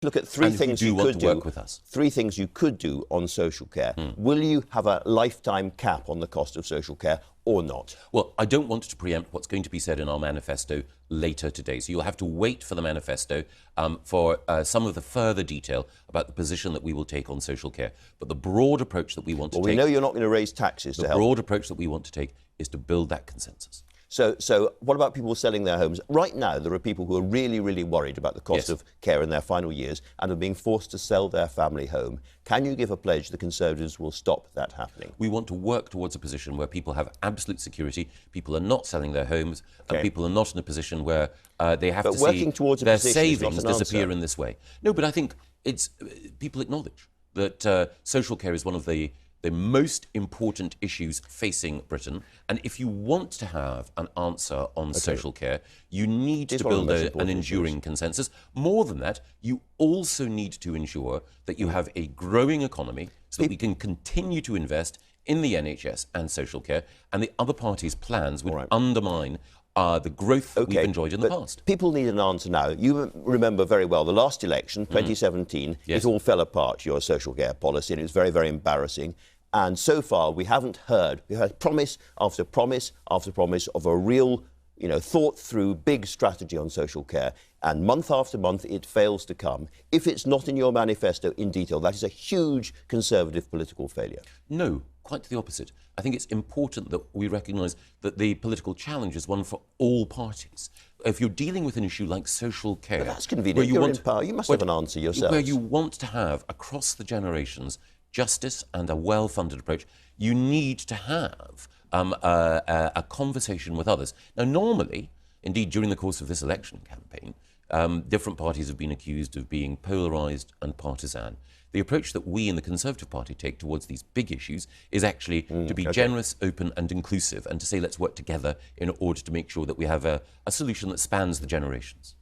Look at three things you could do. Work with us. Three things you could do on social care. Will you have a lifetime cap on the cost of social care or not? Well, I don't want to preempt what's going to be said in our manifesto later today. So you'll have to wait for the manifesto for some of the further detail about the position that we will take on social care. But the broad approach that we want to take... Well, we know you're not going to raise taxes to help. The broad approach that we want to take is to build that consensus. So what about people selling their homes? Right now, there are people who are really, really worried about the cost of care in their final years and are being forced to sell their family home. Can you give a pledge the Conservatives will stop that happening? We want to work towards a position where people have absolute security, people are not selling their homes, and people are not in a position where they have to see their savings disappear in this way. No, but I think people acknowledge that social care is one of the most important issues facing Britain. And if you want to have an answer on social care, you need to build an enduring consensus. More than that, you also need to ensure that you have a growing economy so that we can continue to invest in the NHS and social care, and the other parties' plans would undermine the growth that we've enjoyed in the past. People need an answer now. You remember very well the last election, 2017, it all fell apart, your social care policy, and it was very, very embarrassing. And so far, we haven't heard. We've had promise after promise after promise of a real, thought-through big strategy on social care. And month after month, it fails to come. If it's not in your manifesto in detail, that is a huge Conservative political failure. No, quite the opposite. I think it's important that we recognise that the political challenge is one for all parties. If you're dealing with an issue like social care... But that's convenient. You're in power. You must have an answer yourself. Where you want to have, across the generations, justice and a well-funded approach, you need to have a conversation with others. Now, normally, indeed, during the course of this election campaign, different parties have been accused of being polarised and partisan. The approach that we in the Conservative Party take towards these big issues is actually to be generous, open and inclusive, and to say let's work together in order to make sure that we have a solution that spans the generations.